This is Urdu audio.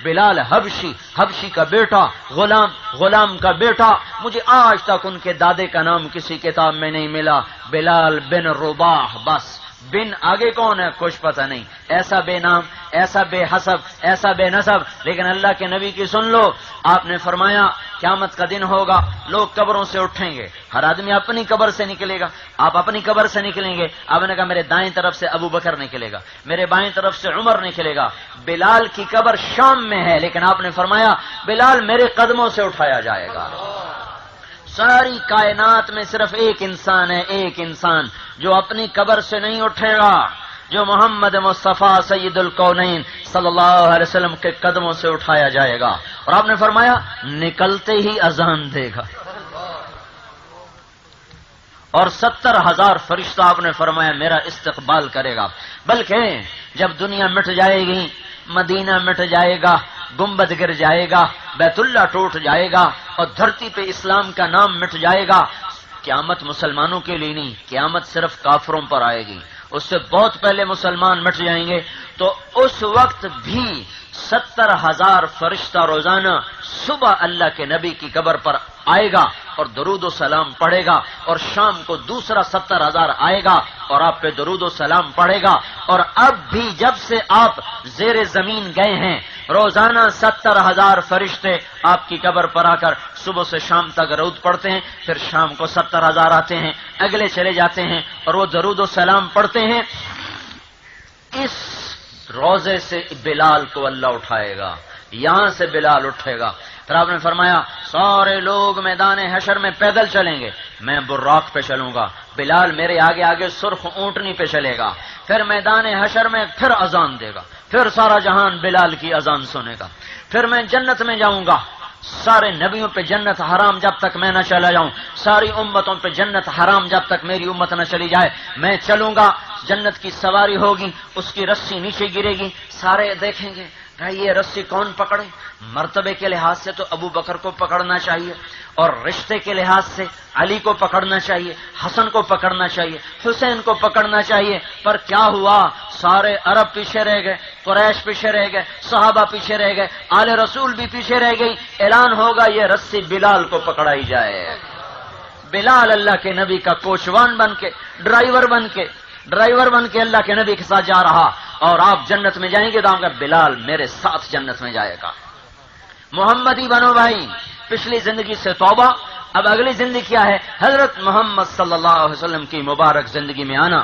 بلال حبشی کا بیٹا، غلام کا بیٹا، مجھے آج تک ان کے دادے کا نام کسی کتاب میں نہیں ملا، بلال بن رباح، بس بن آگے کون ہے کچھ پتہ نہیں، ایسا بے نام، ایسا بے حسب، ایسا بے نسب۔ لیکن اللہ کے نبی کی سن لو، آپ نے فرمایا قیامت کا دن ہوگا، لوگ قبروں سے اٹھیں گے، ہر آدمی اپنی قبر سے نکلے گا، آپ اپنی قبر سے نکلیں گے۔ آپ نے کہا میرے دائیں طرف سے ابو بکر نکلے گا، میرے بائیں طرف سے عمر نکلے گا۔ بلال کی قبر شام میں ہے، لیکن آپ نے فرمایا بلال میرے قدموں سے اٹھایا جائے گا۔ ساری کائنات میں صرف ایک انسان ہے، ایک انسان جو اپنی قبر سے نہیں اٹھے گا، جو محمد مصطفیٰ سید الکونین صلی اللہ علیہ وسلم کے قدموں سے اٹھایا جائے گا۔ اور آپ نے فرمایا نکلتے ہی اذان دے گا، اور 70,000 فرشتہ آپ نے فرمایا میرا استقبال کرے گا۔ بلکہ جب دنیا مٹ جائے گی، مدینہ مٹ جائے گا، گنبد گر جائے گا، بیت اللہ ٹوٹ جائے گا، اور دھرتی پہ اسلام کا نام مٹ جائے گا، قیامت مسلمانوں کے لیے نہیں، قیامت صرف کافروں پر آئے گی۔ اس سے بہت پہلے مسلمان مٹ جائیں گے، تو اس وقت بھی 70,000 فرشتہ روزانہ صبح اللہ کے نبی کی قبر پر آئے گا اور درود و سلام پڑھے گا، اور شام کو دوسرا 70,000 آئے گا اور آپ پہ درود و سلام پڑھے گا۔ اور اب بھی جب سے آپ زیر زمین گئے ہیں، روزانہ 70,000 فرشتے آپ کی قبر پر آ کر صبح سے شام تک درود پڑھتے ہیں، پھر شام کو 70,000 آتے ہیں، اگلے چلے جاتے ہیں اور وہ درود و سلام پڑھتے ہیں۔ اس روزے سے بلال کو اللہ اٹھائے گا، یہاں سے بلال اٹھے گا۔ پھر آپ نے فرمایا سارے لوگ میدان حشر میں پیدل چلیں گے، میں براق پہ چلوں گا، بلال میرے آگے آگے سرخ اونٹنی پہ چلے گا۔ پھر میدان حشر میں پھر اذان دے گا، پھر سارا جہان بلال کی اذان سنے گا۔ پھر میں جنت میں جاؤں گا، سارے نبیوں پہ جنت حرام جب تک میں نہ چلا جاؤں، ساری امتوں پہ جنت حرام جب تک میری امت نہ چلی جائے۔ میں چلوں گا، جنت کی سواری ہوگی، اس کی رسی نیچے گرے گی، سارے دیکھیں گے بھائی یہ رسی کون پکڑے؟ مرتبے کے لحاظ سے تو ابو بکر کو پکڑنا چاہیے، اور رشتے کے لحاظ سے علی کو پکڑنا چاہیے، حسن کو پکڑنا چاہیے، حسین کو پکڑنا چاہیے۔ پر کیا ہوا؟ سارے عرب پیچھے رہ گئے، قریش پیچھے رہ گئے، صحابہ پیچھے رہ گئے، آل رسول بھی پیچھے رہ گئی۔ اعلان ہوگا یہ رسی بلال کو پکڑائی جائے۔ بلال اللہ کے نبی کا کوچوان بن کے، ڈرائیور بن کے اللہ کے نبی کے ساتھ جا رہا، اور آپ جنت میں جائیں گے تو آپ کا بلال میرے ساتھ جنت میں جائے گا۔ محمدی بنو بھائی، پچھلی زندگی سے توبہ، اب اگلی زندگی کیا ہے؟ حضرت محمد صلی اللہ علیہ وسلم کی مبارک زندگی میں آنا۔